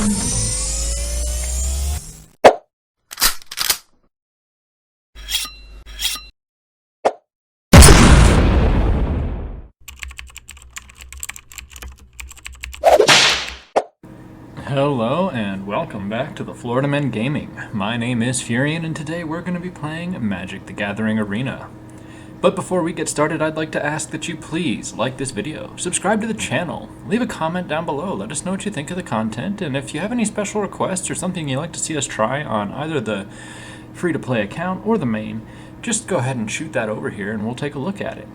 Hello and welcome back to the Florida Men Gaming. My name is Furion and today we're going to be playing Magic the Gathering Arena. But before we get started, I'd like to ask that you please like this video, subscribe to the channel, leave a comment down below, let us know what you think of the content, and if you have any special requests or something you'd like to see us try on either the free-to-play account or the main, just go ahead and shoot that over here and we'll take a look at it.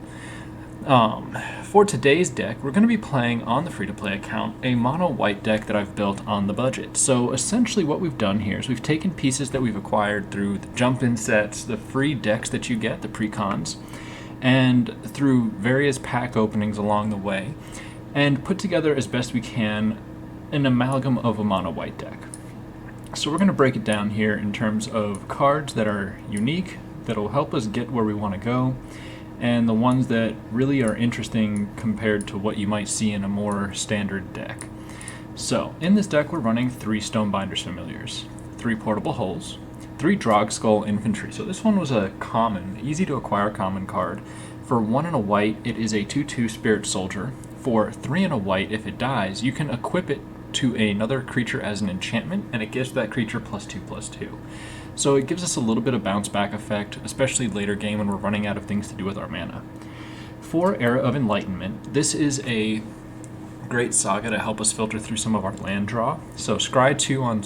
For today's deck, we're going to be playing on the free-to-play account a mono-white deck that I've built on the budget. So essentially what we've done here is we've taken pieces that we've acquired through the jump-in sets, the free decks that you get, the pre-cons, and through various pack openings along the way, and put together as best we can an amalgam of a mono-white deck. So we're going to break it down here in terms of cards that are unique, that will help us get where we want to go, and the ones that really are interesting compared to what you might see in a more standard deck. So, in this deck we're running 3 Stonebinder's Familiars, 3 Portable Hulls, 3 Drogskull Infantry. So this one was a common, easy to acquire common card. For 1 and a white, it is a 2/2 Spirit Soldier. For 3 and a white, if it dies, you can equip it to another creature as an enchantment, and it gives that creature +2/+2. So it gives us a little bit of bounce back effect, especially later game when we're running out of things to do with our mana. For Era of Enlightenment, this is a great saga to help us filter through some of our land draw. So scry 2 on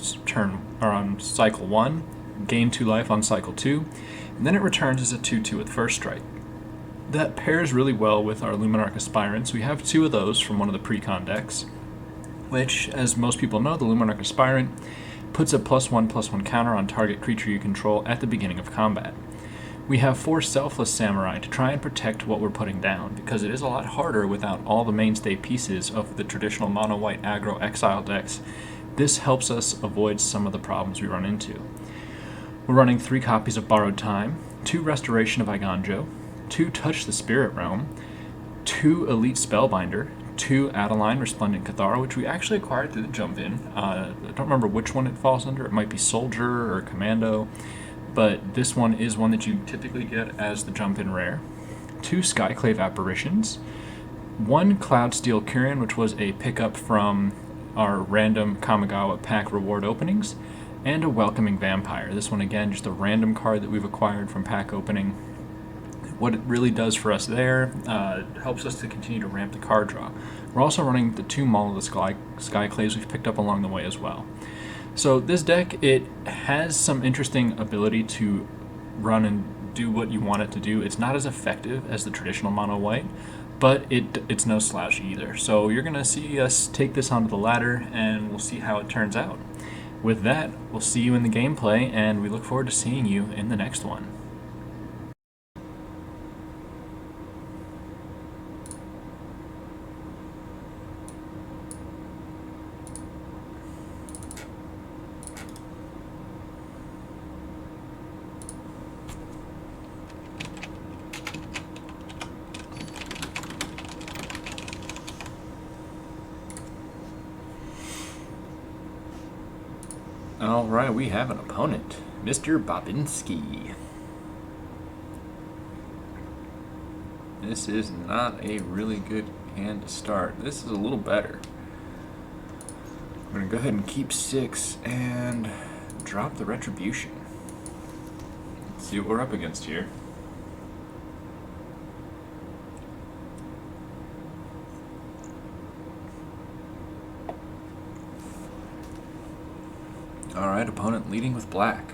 on cycle 1, gain 2 life on cycle 2, and then it returns as a 2/2 with first strike. That pairs really well with our Luminarch Aspirants. We have 2 of those from one of the pre-con decks, which, as most people know, the Luminarch Aspirant puts a +1/+1 counter on target creature you control at the beginning of combat. We have 4 Selfless Samurai to try and protect what we're putting down, because it is a lot harder without all the mainstay pieces of the traditional mono-white aggro exile decks. This helps us avoid some of the problems we run into. We're running 3 copies of Borrowed Time, 2 Restoration of Iganjo, 2 Touch the Spirit Realm, 2 Elite Spellbinder, 2 Adeline Resplendent Cathara, which we actually acquired through the jump-in. I don't remember which one it falls under. It might be Soldier or Commando, but this one is one that you typically get as the jump-in rare. 2 Skyclave Apparitions, 1 Cloudsteel Kyrian, which was a pickup from our random Kamigawa pack reward openings, and a Welcoming Vampire. This one, again, just a random card that we've acquired from pack opening. What it really does for us there, helps us to continue to ramp the card draw. We're also running the 2 Maul of the Skyclaves we've picked up along the way as well. So this deck, it has some interesting ability to run and do what you want it to do. It's not as effective as the traditional mono-white, but it's no slouch either. So you're going to see us take this onto the ladder, and we'll see how it turns out. With that, we'll see you in the gameplay, and we look forward to seeing you in the next one. Alright, we have an opponent, Mr. Babinski. This is not a really good hand to start. This is a little better. I'm going to go ahead and keep 6 and drop the Retribution. Let's see what we're up against here. Alright, opponent leading with black.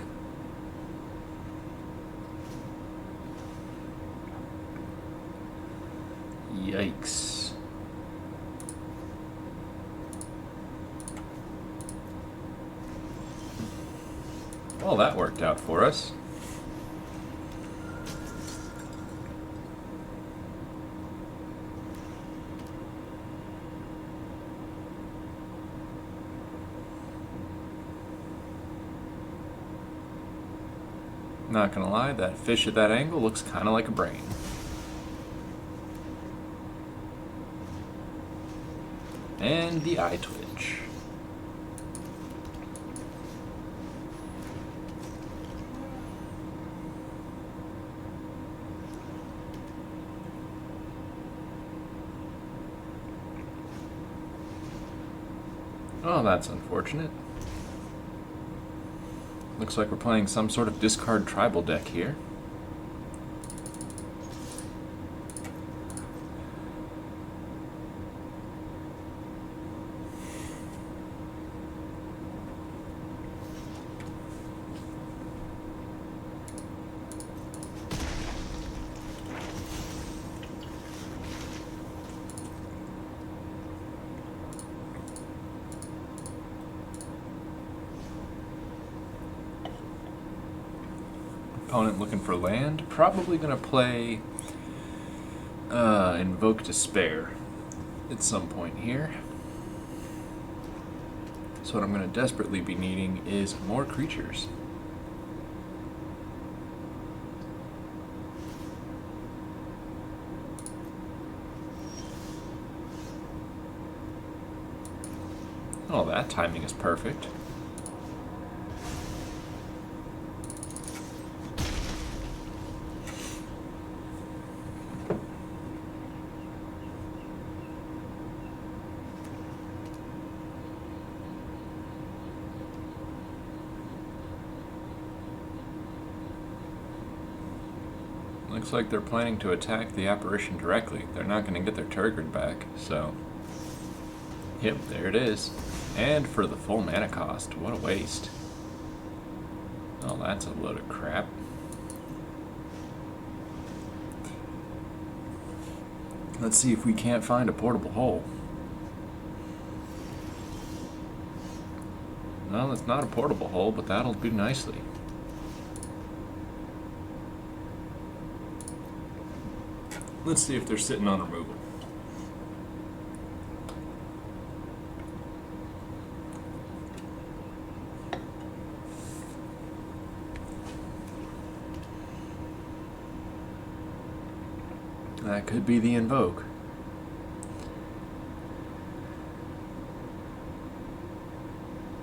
Yikes. Well, that worked out for us. Not gonna lie, that fish at that angle looks kind of like a brain. And the eye twitch. Oh, that's unfortunate. Looks like we're playing some sort of discard tribal deck here. Opponent looking for land, probably going to play Invoke Despair at some point here. So what I'm going to desperately be needing is more creatures. Oh, that timing is perfect. Looks like they're planning to attack the apparition directly. They're not going to get their Turgid back, so... Yep, there it is. And for the full mana cost. What a waste. Oh, that's a load of crap. Let's see if we can't find a portable hole. Well, it's not a portable hole, but that'll do nicely. Let's see if they're sitting on removal. That could be the Invoke.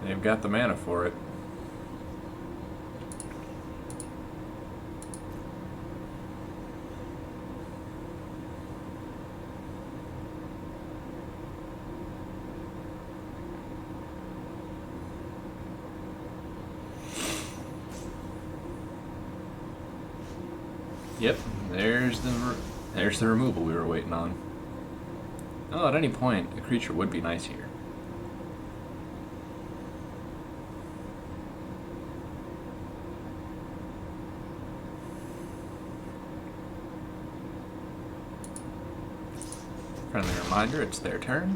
They've got the mana for it. Yep, there's the removal we were waiting on. Oh, at any point, a creature would be nice here. Friendly reminder, it's their turn.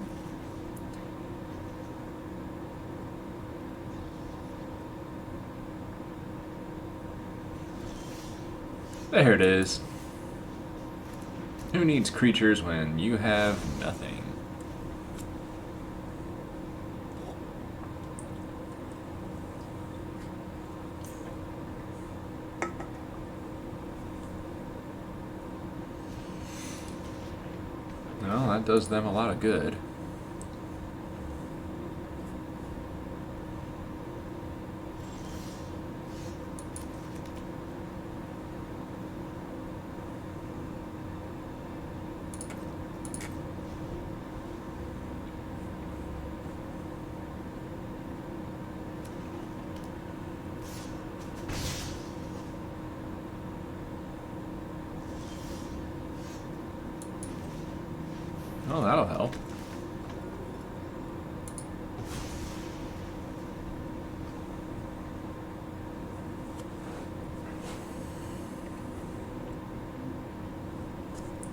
There it is. Who needs creatures when you have nothing? Well, that does them a lot of good. Oh, that'll help.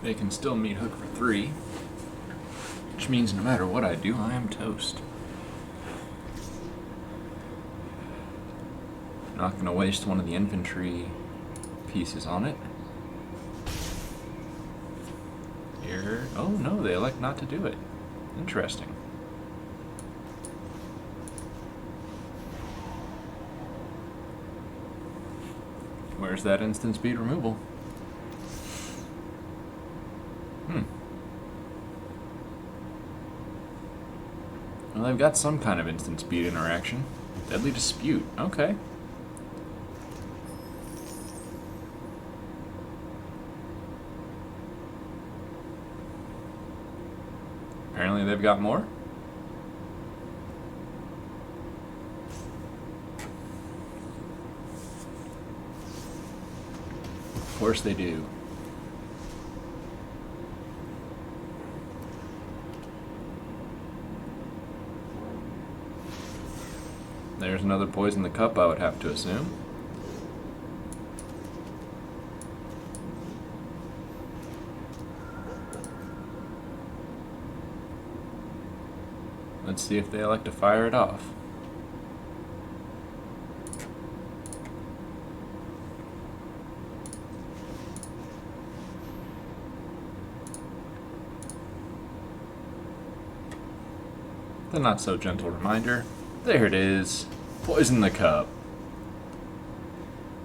They can still meet Hook for 3, which means no matter what I do, I am toast. Not going to waste one of the infantry pieces on it. Here. Oh no, they elect not to do it. Interesting. Where's that instant speed removal? Well, they've got some kind of instant speed interaction. Deadly Dispute. Okay. Apparently they've got more. Of course they do. There's another poison the cup, I would have to assume. Let's see if they elect to fire it off. The not so gentle reminder. There it is. Poison the cup.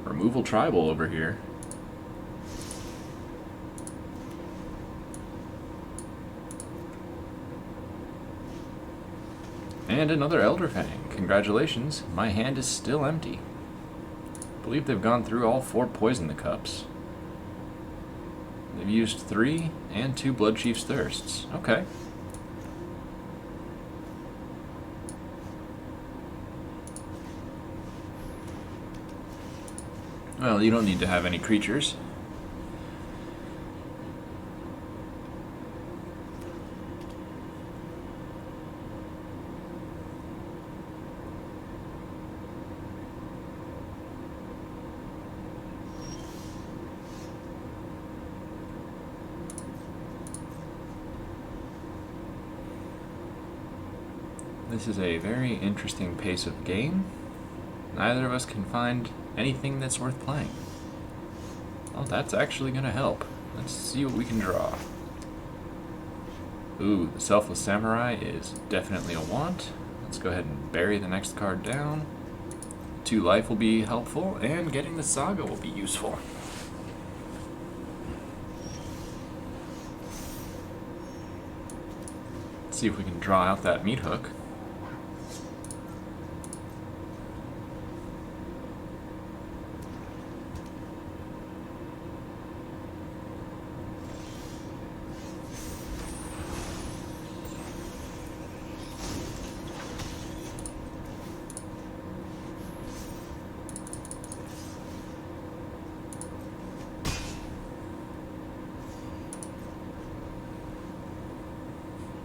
Removal tribal over here. And another Elder Fang. Congratulations, my hand is still empty. I believe they've gone through all 4 Poison the Cups. They've used 3 and 2 Blood Chief's Thirsts. Okay. Well, you don't need to have any creatures. This is a very interesting pace of game. Neither of us can find anything that's worth playing. Oh, that's actually going to help. Let's see what we can draw. Ooh, the Selfless Samurai is definitely a want. Let's go ahead and bury the next card down. 2 life will be helpful, and getting the Saga will be useful. Let's see if we can draw out that meat hook.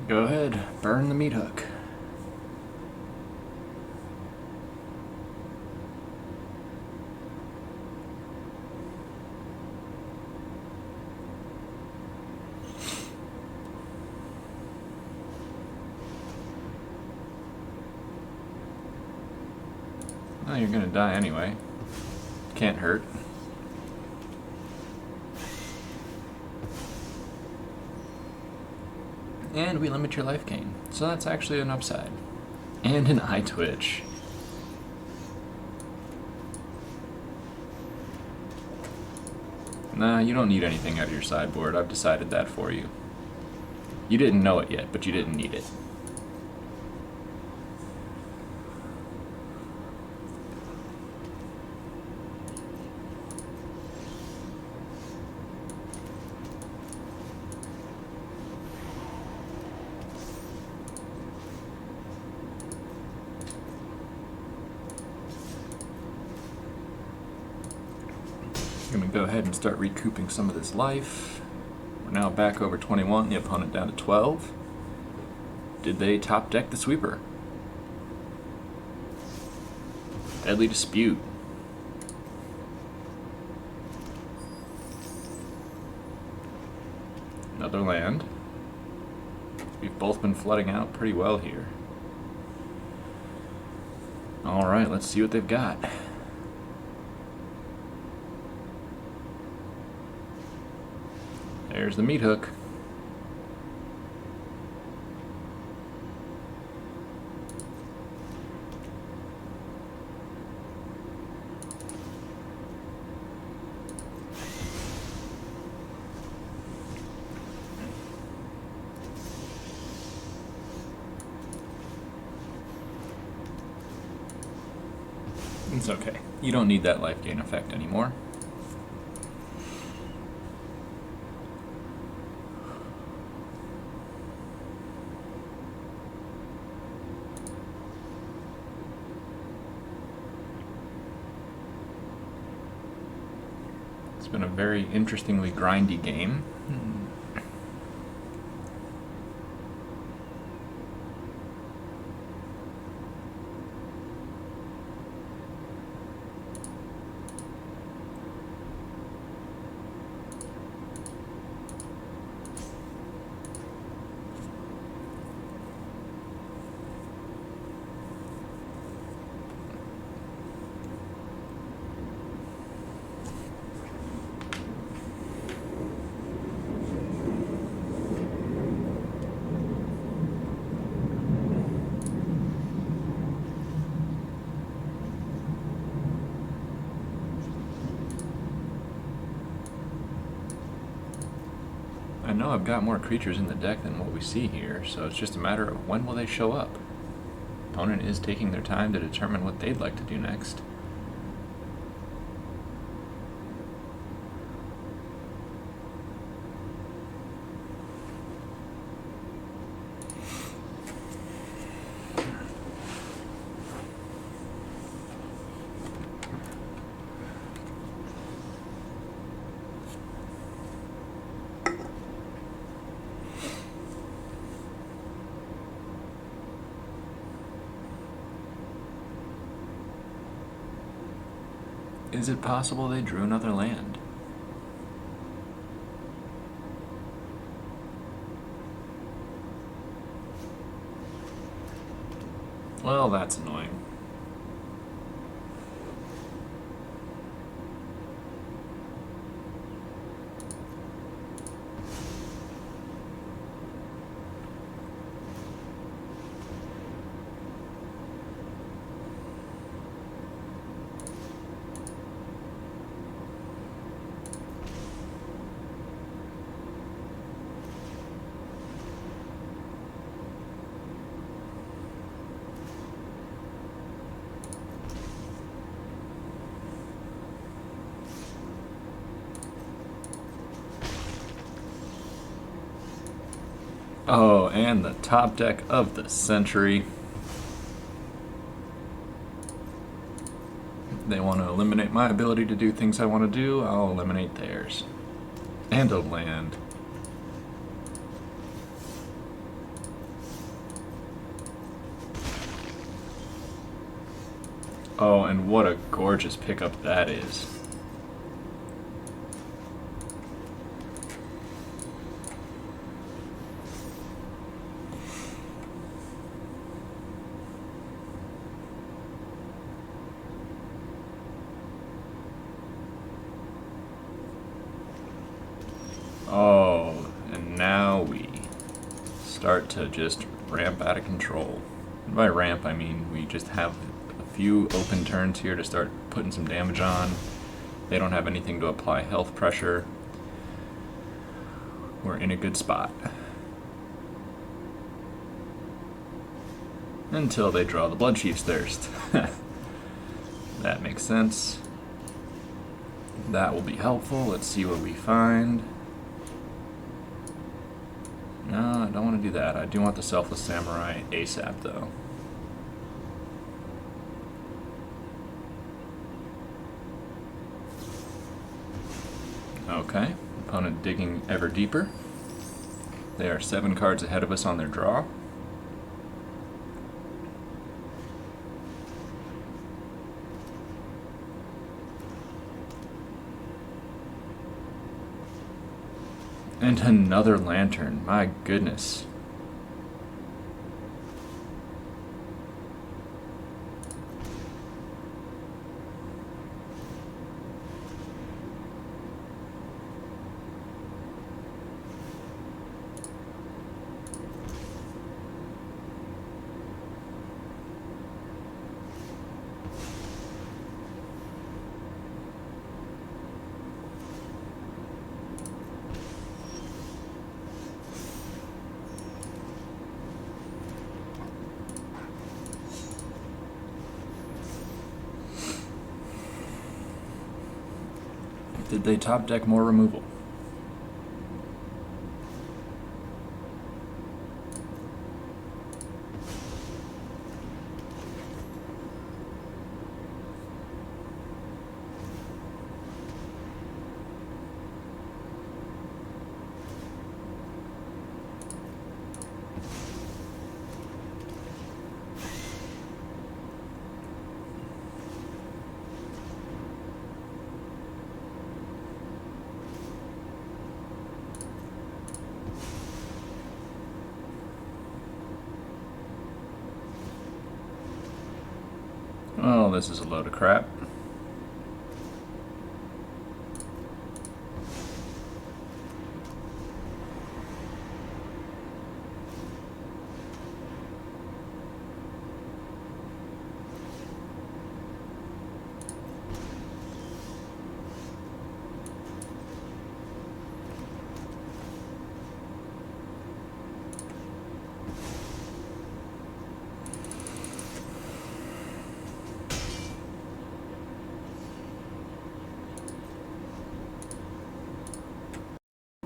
Go ahead, burn the meat hook. Well, you're gonna die anyway. Can't hurt. And we limit your life gain, so that's actually an upside. And an eye twitch. Nah, you don't need anything out of your sideboard. I've decided that for you. You didn't know it yet, but you didn't need it. I'm going to go ahead and start recouping some of this life. We're now back over 21, the opponent down to 12. Did they top deck the sweeper? Deadly Dispute. Another land. We've both been flooding out pretty well here. Alright, let's see what they've got. There's the meat hook. It's okay. You don't need that life gain effect anymore. It's been a very interestingly grindy game. I know I've got more creatures in the deck than what we see here, so it's just a matter of when will they show up. Opponent is taking their time to determine what they'd like to do next. Is it possible they drew another land? Well, that's annoying. Oh, and the top deck of the century. They want to eliminate my ability to do things I want to do, I'll eliminate theirs. And a land. Oh, and what a gorgeous pickup that is. Oh, and now we start to just ramp out of control. And by ramp, I mean we just have a few open turns here to start putting some damage on. They don't have anything to apply health pressure. We're in a good spot. Until they draw the Bloodchief's Thirst. That makes sense. That will be helpful. Let's see what we find. No, I don't want to do that. I do want the Selfless Samurai ASAP, though. Okay, opponent digging ever deeper. They are 7 cards ahead of us on their draw. And another lantern, my goodness. Did they top deck more removal? Well, this is a load of crap.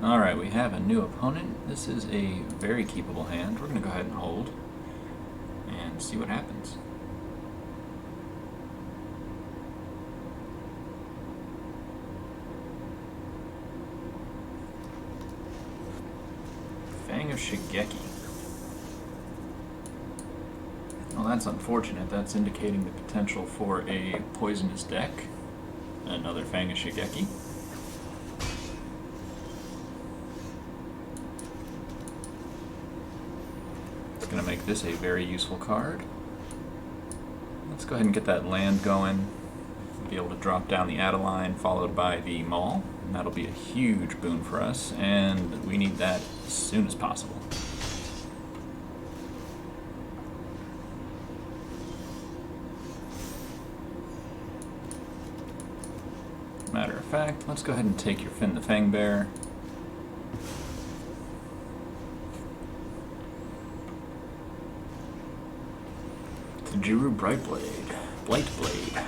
Alright, we have a new opponent. This is a very keepable hand. We're going to go ahead and hold and see what happens. Fang of Shigeki. Well, that's unfortunate. That's indicating the potential for a poisonous deck. Another Fang of Shigeki. Going to make this a very useful card. Let's go ahead and get that land going. Be able to drop down the Adeline followed by the Maul, and that'll be a huge boon for us, and we need that as soon as possible. Matter of fact, let's go ahead and take your Finn the Fangbear. Jiru Brightblade. Blightblade.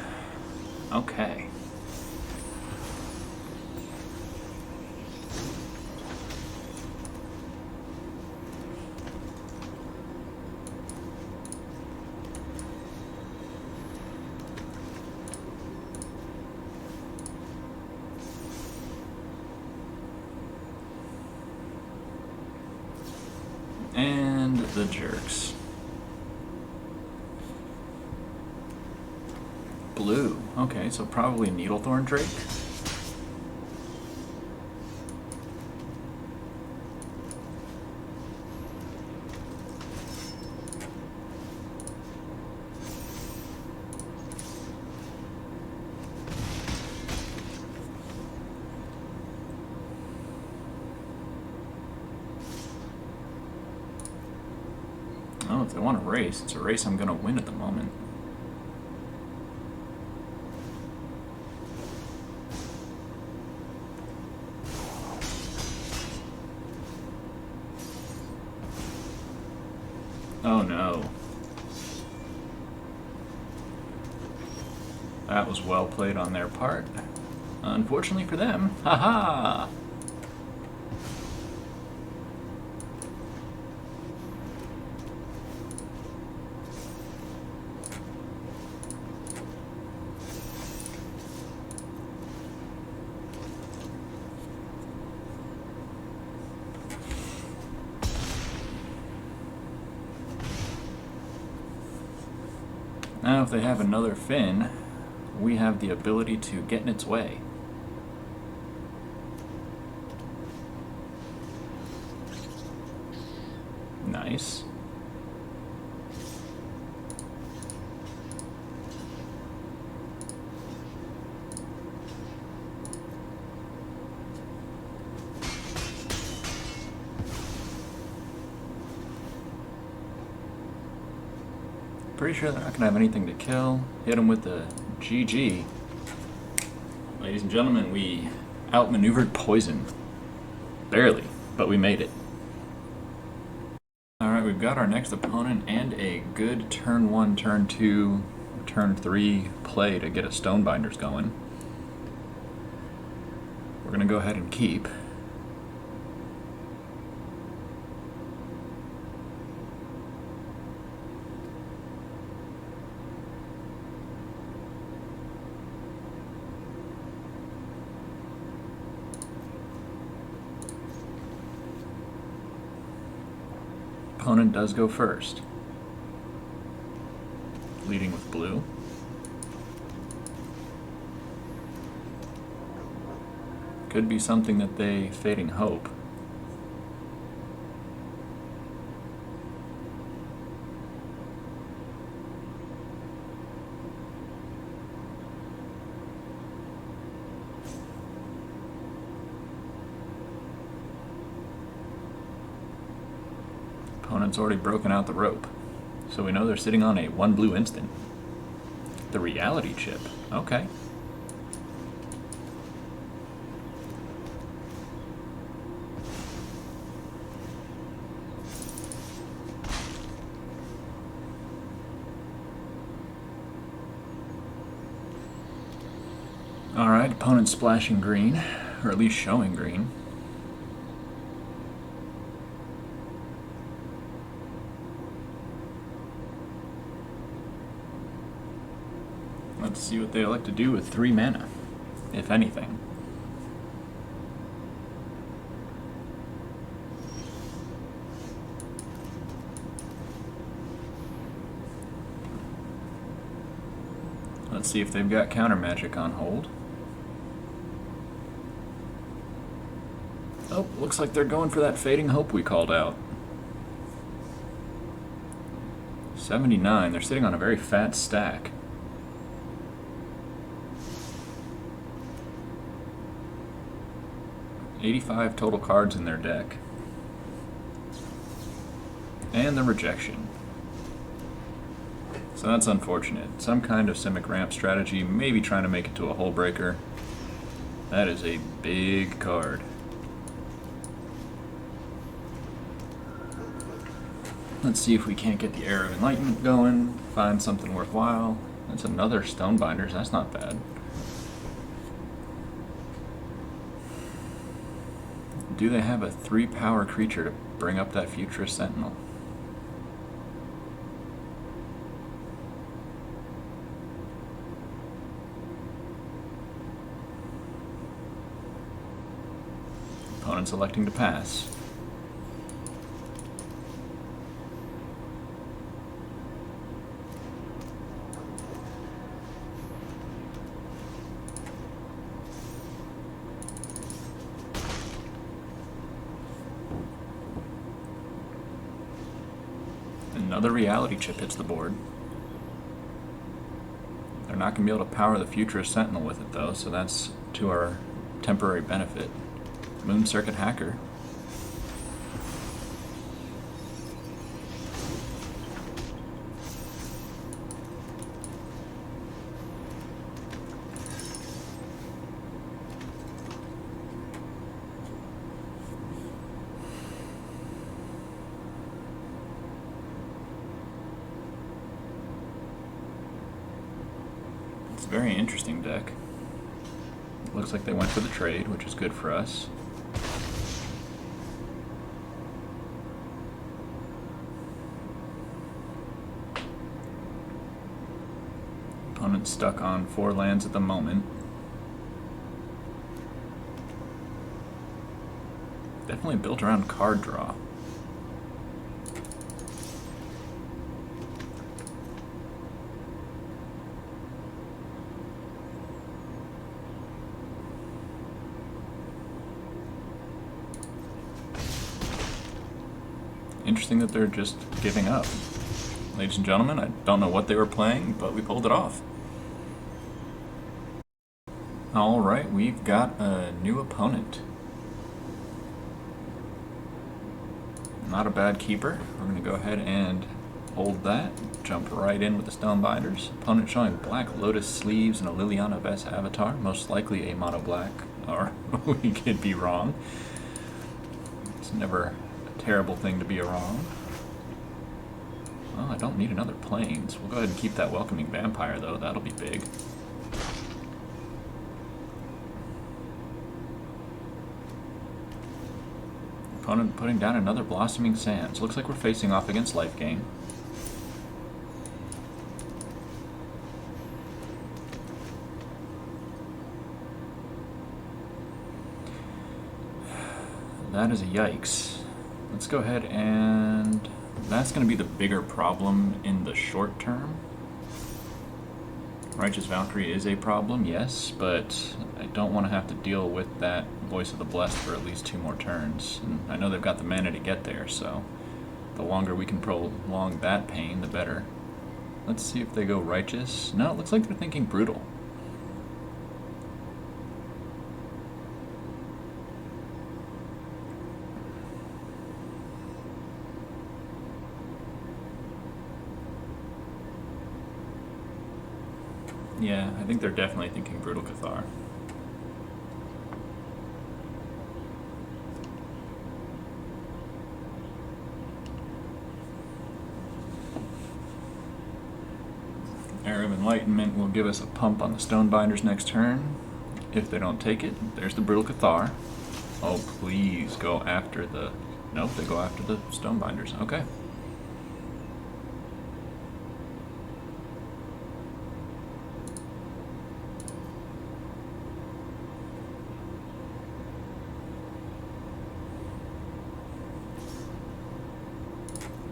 Okay. And the jerks. Blue. Okay, so probably Needlethorn Drake. Oh, if they want a race, it's a race I'm going to win at the moment. Oh no. That was well played on their part. Unfortunately for them, haha! Now if they have another Finn, we have the ability to get in its way. Nice. Pretty sure they're not going to have anything to kill. Hit them with the GG. Ladies and gentlemen, we outmaneuvered Poison. Barely, but we made it. Alright, we've got our next opponent and a good turn 1, turn 2, turn 3 play to get a Stonebinders going. We're going to go ahead and keep. Opponent does go first, leading with blue. Could be something that they Fading Hope. Opponent's already broken out the rope. So we know they're sitting on a 1 blue instant. The reality chip. Okay. Alright, opponent splashing green, or at least showing green. Let's see what they like to do with 3 mana, if anything. Let's see if they've got counter magic on hold. Oh, looks like they're going for that Fading Hope we called out. 79, they're sitting on a very fat stack. $85 total cards in their deck. And the rejection. So that's unfortunate. Some kind of Simic ramp strategy, maybe trying to make it to a Hull Breaker. That is a big card. Let's see if we can't get the Air of Enlightenment going, find something worthwhile. That's another Stonebinders, that's not bad. Do they have a 3-power creature to bring up that Futurist Sentinel? Opponent's electing to pass. Another reality chip hits the board. They're not going to be able to power the Futurist Sentinel with it though, so that's to our temporary benefit. Moon Circuit Hacker. It's a very interesting deck. Looks like they went for the trade, which is good for us. Opponent's stuck on 4 lands at the moment. Definitely built around card draw. Interesting that they're just giving up. Ladies and gentlemen, I don't know what they were playing, but we pulled it off. Alright, we've got a new opponent. Not a bad keeper. We're going to go ahead and hold that. Jump right in with the Stonebinders. Opponent showing Black Lotus sleeves and a Liliana Vess avatar. Most likely a mono black, or we could be wrong. It's never a terrible thing to be wrong. Well, I don't need another Plains. We'll go ahead and keep that Welcoming Vampire though. That'll be big. Opponent putting down another Blossoming Sands. Looks like we're facing off against Life Gain. That is a yikes. Let's go ahead and... that's going to be the bigger problem in the short term. Righteous Valkyrie is a problem, yes, but I don't want to have to deal with that Voice of the Blessed for at least 2 more turns. And I know they've got the mana to get there, so the longer we can prolong that pain, the better. Let's see if they go Righteous. No, it looks like they're thinking Brutal. Yeah, I think they're definitely thinking Brutal Cathar. Arab Enlightenment will give us a pump on the Stonebinders next turn. If they don't take it, there's the Brutal Cathar. Oh, please go after the... Nope, they go after the Stonebinders. Okay.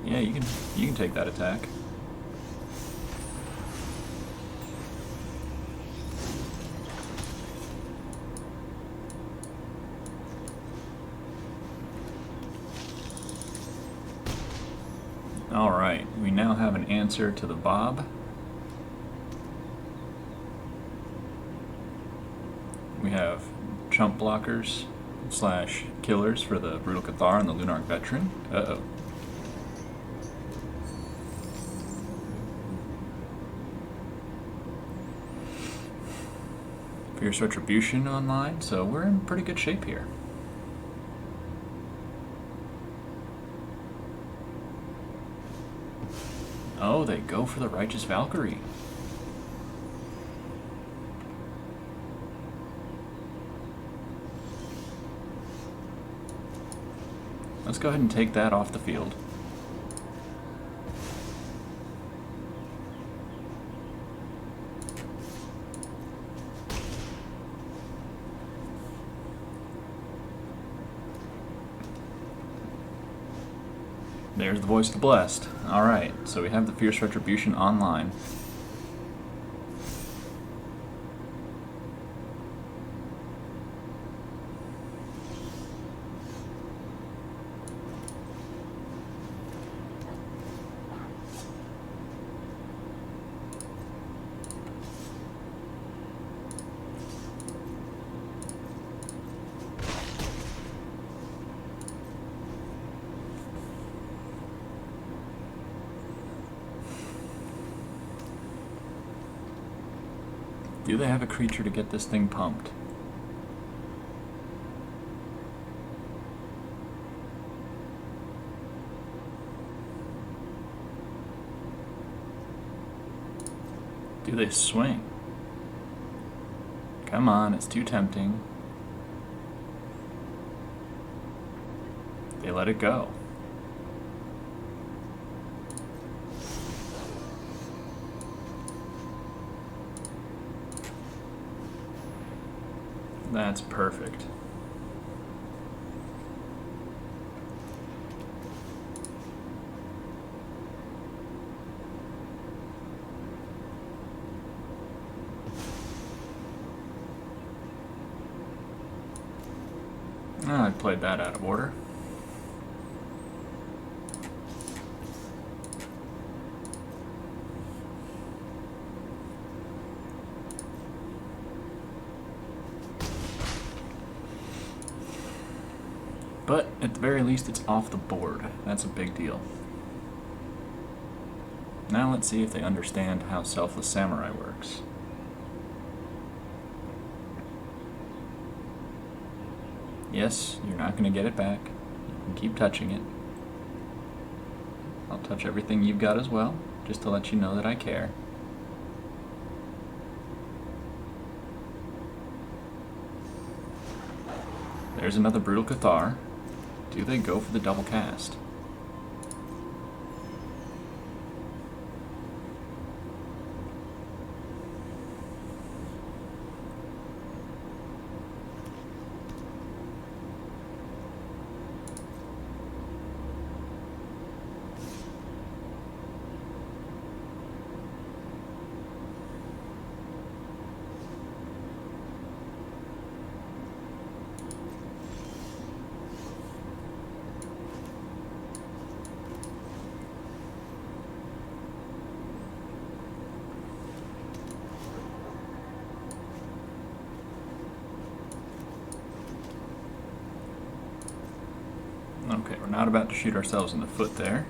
Yeah, you can take that attack. Alright, we now have an answer to the Bob. We have chump blockers / killers for the Brutal Cathar and the Lunarch Veteran. Uh-oh. Fierce Retribution online, so we're in pretty good shape here. Oh, they go for the Righteous Valkyrie. Let's go ahead and take that off the field. There's the Voice of the Blessed. Alright, so we have the Fierce Retribution online. Do they have a creature to get this thing pumped? Do they swing? Come on, it's too tempting. They let it go. That's perfect. Oh, I played that out of order. But at the very least, it's off the board. That's a big deal. Now let's see if they understand how Selfless Samurai works. Yes, you're not going to get it back. You can keep touching it. I'll touch everything you've got as well, just to let you know that I care. There's another Brutal Cathar. Do they go for the double cast? Okay, we're not about to shoot ourselves in the foot there.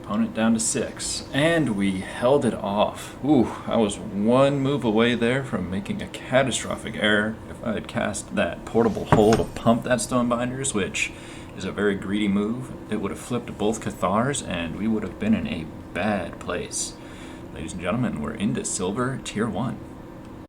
Opponent down to 6, and we held it off. Ooh, I was one move away there from making a catastrophic error. If I had cast that portable hole to pump that Stonebinders, which is a very greedy move, it would have flipped both Cathars, and we would have been in a bad place. Ladies and gentlemen, we're into Silver Tier 1.